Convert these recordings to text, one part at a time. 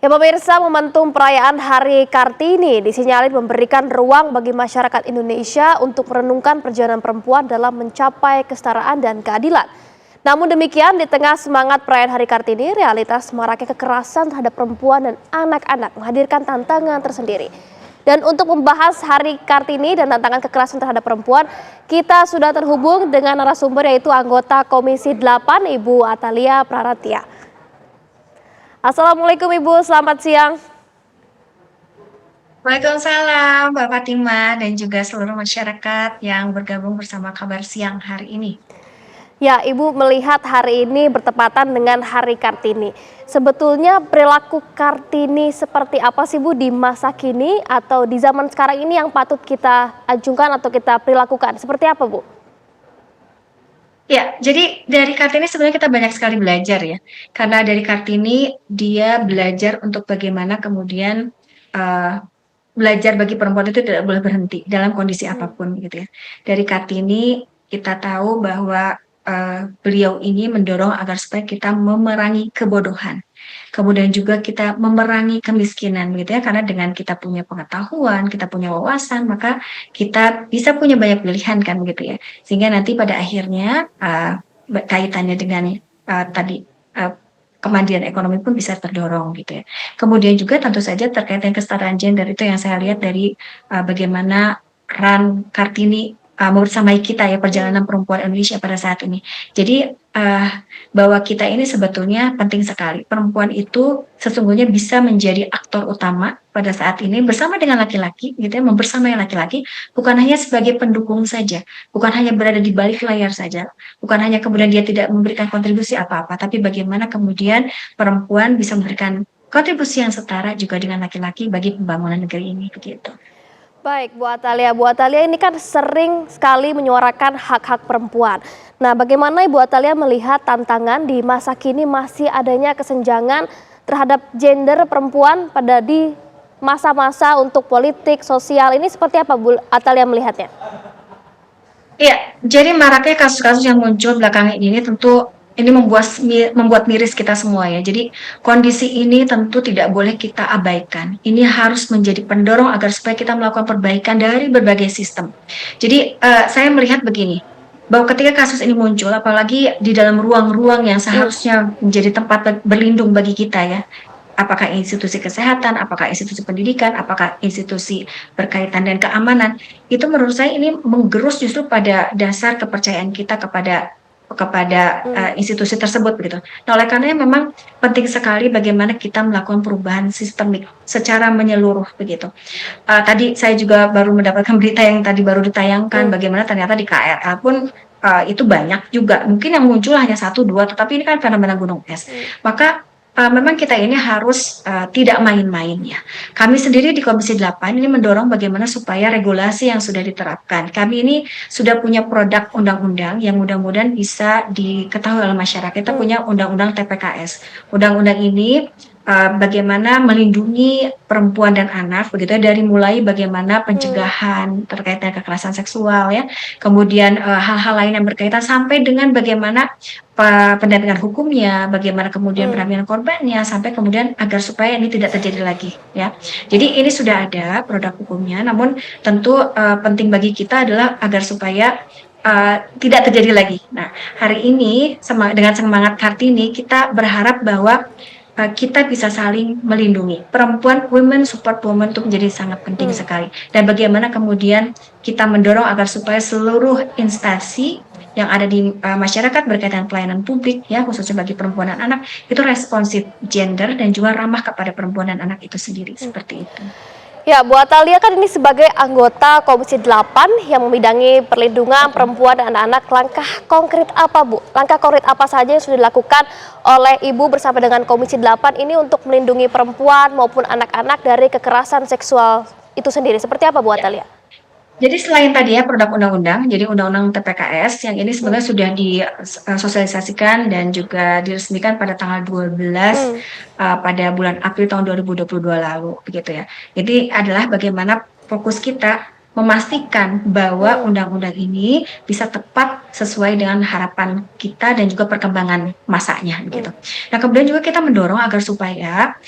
Ya pemirsa, momentum perayaan Hari Kartini disinyalir memberikan ruang bagi masyarakat Indonesia untuk merenungkan perjalanan perempuan dalam mencapai kesetaraan dan keadilan. Namun demikian, di tengah semangat perayaan Hari Kartini, realitas maraknya kekerasan terhadap perempuan dan anak-anak menghadirkan tantangan tersendiri. Dan untuk membahas Hari Kartini dan tantangan kekerasan terhadap perempuan, kita sudah terhubung dengan narasumber yaitu anggota Komisi 8 Ibu Atalia Praratia. Assalamualaikum Ibu, selamat siang. Waalaikumsalam Mbak Fatima dan juga seluruh masyarakat yang bergabung bersama Kabar Siang hari ini. Ya, Ibu melihat hari ini bertepatan dengan Hari Kartini. Sebetulnya perilaku Kartini seperti apa sih Bu di masa kini atau di zaman sekarang ini yang patut kita ajukan atau kita perilakukan? Seperti apa Bu? Ya, jadi dari Kartini sebenarnya kita banyak sekali belajar ya. Karena dari Kartini dia belajar untuk bagaimana kemudian uh, belajar bagi perempuan itu tidak boleh berhenti dalam kondisi apapun gitu ya. Dari Kartini kita tahu bahwa beliau ini mendorong agar supaya kita memerangi kebodohan. Kemudian juga kita memerangi kemiskinan gitu ya, karena dengan kita punya pengetahuan, kita punya wawasan, maka kita bisa punya banyak pilihan kan gitu ya. Sehingga nanti pada akhirnya kaitannya dengan tadi kemandirian ekonomi pun bisa terdorong gitu ya. Kemudian juga tentu saja terkait dengan kesetaraan gender itu yang saya lihat dari bagaimana peran Kartini membersamai kita ya perjalanan perempuan Indonesia pada saat ini. Jadi bahwa kita ini sebetulnya penting sekali. Perempuan itu sesungguhnya bisa menjadi aktor utama pada saat ini bersama dengan laki-laki gitu ya, membersamai laki-laki bukan hanya sebagai pendukung saja, bukan hanya berada di balik layar saja, bukan hanya kemudian dia tidak memberikan kontribusi apa-apa, tapi bagaimana kemudian perempuan bisa memberikan kontribusi yang setara juga dengan laki-laki bagi pembangunan negeri ini begitu. Baik, Bu Atalia. Bu Atalia ini kan sering sekali menyuarakan hak-hak perempuan. Nah, bagaimana Ibu Atalia melihat tantangan di masa kini masih adanya kesenjangan terhadap gender perempuan pada di masa-masa untuk politik, sosial ini seperti apa Bu Atalia melihatnya? Iya, jadi maraknya kasus-kasus yang muncul belakangan ini tentu ini membuat miris kita semua ya. Jadi kondisi ini tentu tidak boleh kita abaikan. Ini harus menjadi pendorong agar supaya kita melakukan perbaikan dari berbagai sistem. Jadi saya melihat begini, bahwa ketika kasus ini muncul, apalagi di dalam ruang-ruang yang seharusnya menjadi tempat berlindung bagi kita ya, apakah institusi kesehatan, apakah institusi pendidikan, apakah institusi berkaitan dengan keamanan, itu menurut saya ini menggerus justru pada dasar kepercayaan kita kepada institusi tersebut begitu. Nah, oleh karenanya memang penting sekali bagaimana kita melakukan perubahan sistemik secara menyeluruh begitu. Tadi saya juga baru mendapatkan berita yang tadi baru ditayangkan bagaimana ternyata di KRL pun itu banyak juga. Mungkin yang muncul hanya 1, 2, tetapi ini kan fenomena gunung es. Maka memang kita ini harus tidak main-main ya. Kami sendiri di Komisi 8 ini mendorong bagaimana supaya regulasi yang sudah diterapkan. Kami ini sudah punya produk undang-undang yang mudah-mudahan bisa diketahui oleh masyarakat. Kita punya undang-undang TPKS. Undang-undang ini bagaimana melindungi perempuan dan anak begitu ya, dari mulai bagaimana pencegahan terkait dengan kekerasan seksual ya, kemudian hal-hal lain yang berkaitan sampai dengan bagaimana pendampingan hukumnya, bagaimana kemudian pendampingan korbannya, sampai kemudian agar supaya ini tidak terjadi lagi ya. Jadi ini sudah ada produk hukumnya, namun tentu penting bagi kita adalah agar supaya tidak terjadi lagi. Nah, hari ini dengan semangat Kartini kita berharap bahwa kita bisa saling melindungi. Perempuan, women support women itu menjadi sangat penting sekali. Dan bagaimana kemudian kita mendorong agar supaya seluruh instansi yang ada di masyarakat berkaitan pelayanan publik ya, khususnya bagi perempuan dan anak, itu responsif gender dan juga ramah kepada perempuan dan anak itu sendiri seperti itu. Ya, Bu Atalia kan ini sebagai anggota Komisi 8 yang membidangi perlindungan perempuan dan anak-anak, langkah konkret apa Bu? Langkah konkret apa saja yang sudah dilakukan oleh Ibu bersama dengan Komisi 8 ini untuk melindungi perempuan maupun anak-anak dari kekerasan seksual itu sendiri? Seperti apa Bu Atalia? Jadi selain tadi ya produk undang-undang, jadi undang-undang TPKS yang ini sebenarnya sudah disosialisasikan dan juga diresmikan pada tanggal 12 pada bulan April tahun 2022 lalu begitu ya. Jadi adalah bagaimana fokus kita memastikan bahwa undang-undang ini bisa tepat sesuai dengan harapan kita dan juga perkembangan masanya gitu. Nah, kemudian juga kita mendorong agar supaya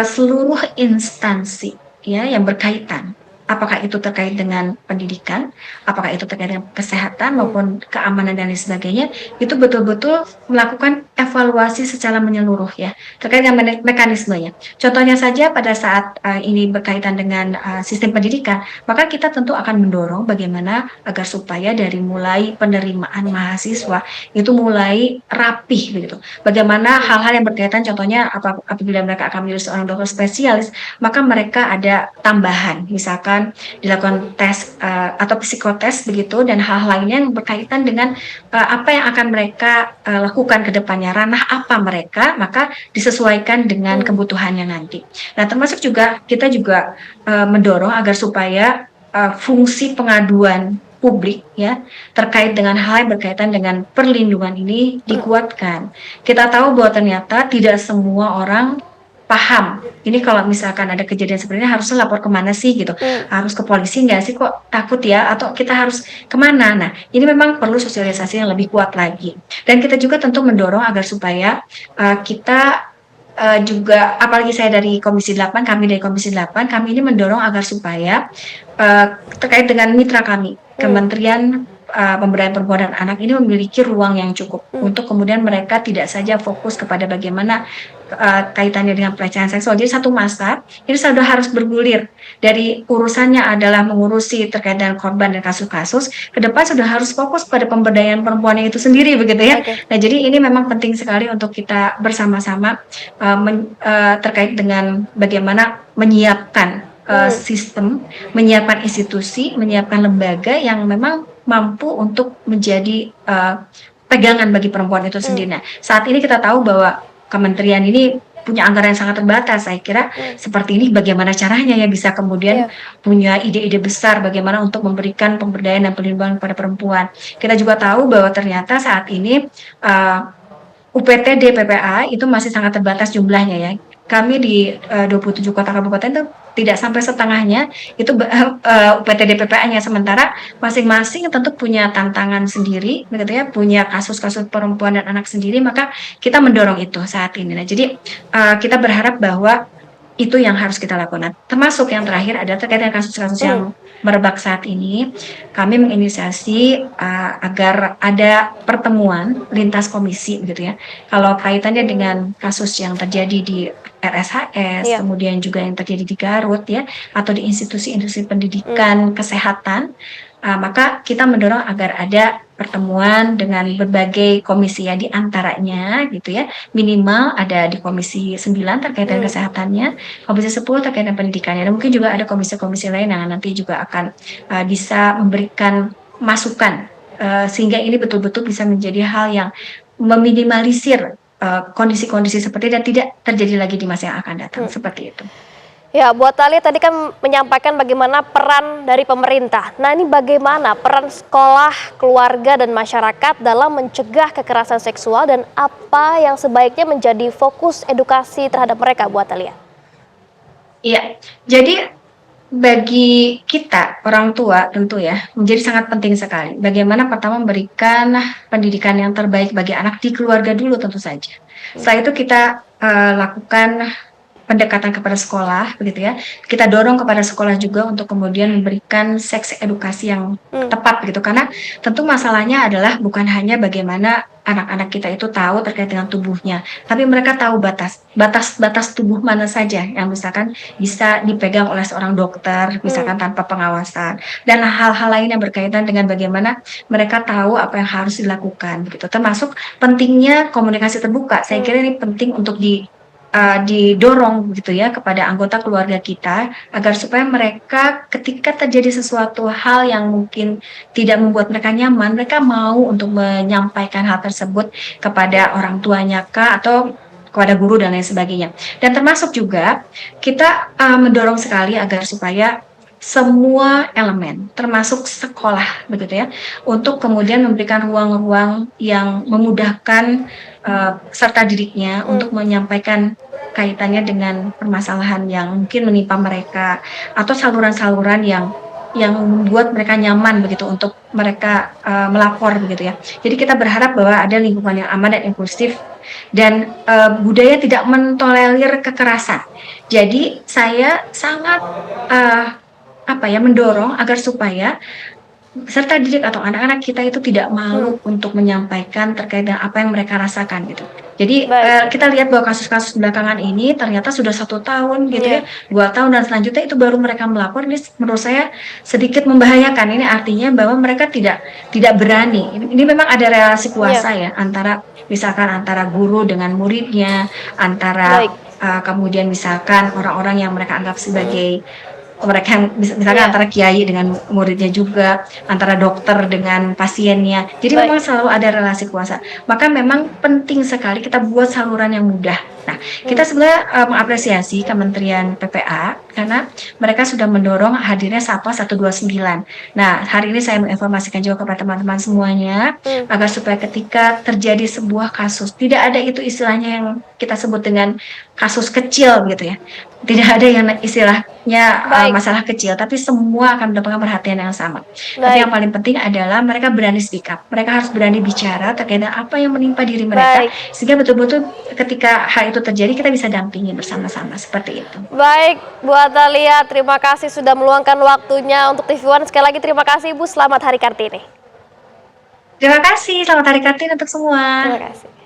seluruh instansi ya yang berkaitan, apakah itu terkait dengan pendidikan, apakah itu terkait dengan kesehatan maupun keamanan dan lain sebagainya, itu betul-betul melakukan evaluasi secara menyeluruh ya, terkait dengan mekanismenya. Contohnya saja pada saat ini berkaitan dengan sistem pendidikan, maka kita tentu akan mendorong bagaimana agar supaya dari mulai penerimaan mahasiswa itu mulai rapih begitu. Bagaimana hal-hal yang berkaitan, contohnya apabila mereka akan menjadi seorang dokter spesialis, maka mereka ada tambahan, misalkan dilakukan tes atau psikotes begitu, dan hal lainnya yang berkaitan dengan apa yang akan mereka lakukan ke depannya, ranah apa mereka, maka disesuaikan dengan kebutuhannya nanti. Nah, termasuk juga kita juga mendorong agar supaya fungsi pengaduan publik ya terkait dengan hal yang berkaitan dengan perlindungan ini dikuatkan. Kita tahu bahwa ternyata tidak semua orang paham. Ini kalau misalkan ada kejadian seperti ini harusnya lapor kemana sih gitu? Harus ke polisi nggak sih, kok takut ya? Atau kita harus kemana? Nah, ini memang perlu sosialisasi yang lebih kuat lagi. Dan kita juga tentu mendorong agar supaya kita juga, apalagi saya dari Komisi 8, kami dari Komisi 8, kami ini mendorong agar supaya terkait dengan mitra kami, Kementerian Pemberdayaan Perempuan dan Anak ini memiliki ruang yang cukup untuk kemudian mereka tidak saja fokus kepada bagaimana kaitannya dengan pelecehan seksual. Jadi satu masa ini sudah harus bergulir dari urusannya adalah mengurusi terkait dengan korban dan kasus-kasus, ke depan sudah harus fokus pada pemberdayaan perempuannya itu sendiri begitu ya. Nah, jadi ini memang penting sekali untuk kita bersama-sama terkait dengan bagaimana menyiapkan sistem, menyiapkan institusi, menyiapkan lembaga yang memang mampu untuk menjadi pegangan bagi perempuan itu sendiri. Nah, saat ini kita tahu bahwa kementerian ini punya anggaran yang sangat terbatas. Saya kira seperti ini bagaimana caranya ya bisa kemudian punya ide-ide besar bagaimana untuk memberikan pemberdayaan dan perlindungan kepada perempuan. Kita juga tahu bahwa ternyata saat ini UPTD PPA itu masih sangat terbatas jumlahnya ya. Kami di 27 kota kabupaten itu tidak sampai setengahnya itu UPTD PPA-nya, sementara masing-masing tentu punya tantangan sendiri begitu ya, punya kasus-kasus perempuan dan anak sendiri, maka kita mendorong itu saat ini. Nah, jadi kita berharap bahwa itu yang harus kita lakukan. Nah, termasuk yang terakhir adalah terkait dengan kasus-kasus yang merebak saat ini, kami menginisiasi agar ada pertemuan lintas komisi begitu ya. Kalau kaitannya dengan kasus yang terjadi di RSHS, kemudian juga yang terjadi di Garut ya, atau di institusi-institusi pendidikan kesehatan, maka kita mendorong agar ada pertemuan dengan berbagai komisi ya, di antaranya gitu ya, minimal ada di Komisi 9 terkait dengan kesehatannya, Komisi 10 terkait dengan pendidikannya, dan mungkin juga ada komisi-komisi lain yang nanti juga akan bisa memberikan masukan sehingga ini betul-betul bisa menjadi hal yang meminimalisir kondisi-kondisi seperti dan tidak terjadi lagi di masa yang akan datang, seperti itu. Ya, Bu Atalia tadi kan menyampaikan bagaimana peran dari pemerintah. Nah, ini bagaimana peran sekolah, keluarga, dan masyarakat dalam mencegah kekerasan seksual dan apa yang sebaiknya menjadi fokus edukasi terhadap mereka, Bu Atalia? Iya, jadi bagi kita orang tua tentu ya menjadi sangat penting sekali bagaimana pertama memberikan pendidikan yang terbaik bagi anak di keluarga dulu tentu saja. Setelah itu kita lakukan pendekatan kepada sekolah begitu ya. Kita dorong kepada sekolah juga untuk kemudian memberikan seks edukasi yang tepat begitu, karena tentu masalahnya adalah bukan hanya bagaimana anak-anak kita itu tahu terkait dengan tubuhnya, tapi mereka tahu batas tubuh mana saja yang misalkan bisa dipegang oleh seorang dokter misalkan tanpa pengawasan, dan hal-hal lain yang berkaitan dengan bagaimana mereka tahu apa yang harus dilakukan begitu, termasuk pentingnya komunikasi terbuka. Saya kira ini penting untuk didorong gitu ya kepada anggota keluarga kita agar supaya mereka ketika terjadi sesuatu hal yang mungkin tidak membuat mereka nyaman, mereka mau untuk menyampaikan hal tersebut kepada orang tuanya kah atau kepada guru dan lain sebagainya. Dan termasuk juga kita mendorong sekali agar supaya semua elemen termasuk sekolah begitu ya untuk kemudian memberikan ruang-ruang yang memudahkan serta didiknya untuk menyampaikan kaitannya dengan permasalahan yang mungkin menimpa mereka atau saluran-saluran yang yang membuat mereka nyaman begitu untuk mereka melapor begitu ya. Jadi kita berharap bahwa ada lingkungan yang aman dan inklusif dan budaya tidak mentolerir kekerasan. Jadi saya sangat mendorong agar supaya peserta didik atau anak-anak kita itu tidak malu untuk menyampaikan terkait dengan apa yang mereka rasakan gitu. Jadi Baik. kita lihat bahwa kasus-kasus belakangan ini ternyata sudah 1 tahun gitu Iya. ya, 2 tahun dan selanjutnya itu baru mereka melapor. Ini menurut saya sedikit membahayakan. Ini artinya bahwa mereka tidak berani. Ini memang ada relasi Iya. kuasa ya antara misalkan antara guru dengan muridnya, antara Baik. kemudian misalkan orang-orang yang mereka anggap sebagai mereka yang misalkan Iya. antara kiai dengan muridnya juga, antara dokter dengan pasiennya. Jadi Baik. memang selalu ada relasi kuasa. Maka memang penting sekali kita buat saluran yang mudah. Nah, kita sebenarnya mengapresiasi Kementerian PPA karena mereka sudah mendorong hadirnya SAPA 129. Nah, hari ini saya menginformasikan juga kepada teman-teman semuanya agar supaya ketika terjadi sebuah kasus, tidak ada itu istilahnya yang kita sebut dengan kasus kecil gitu ya. Tidak ada yang istilahnya Baik. masalah kecil, tapi semua akan mendapatkan perhatian yang sama. Tapi Baik. yang paling penting adalah mereka berani speak up. Mereka harus berani bicara terkait dengan apa yang menimpa diri mereka, Baik. sehingga betul-betul ketika hal itu terjadi kita bisa dampingi bersama-sama seperti itu. Baik, Bu Atalia, terima kasih sudah meluangkan waktunya untuk TV One. Sekali lagi terima kasih, Bu. Selamat Hari Kartini. Terima kasih, selamat Hari Kartini untuk semua. Terima kasih.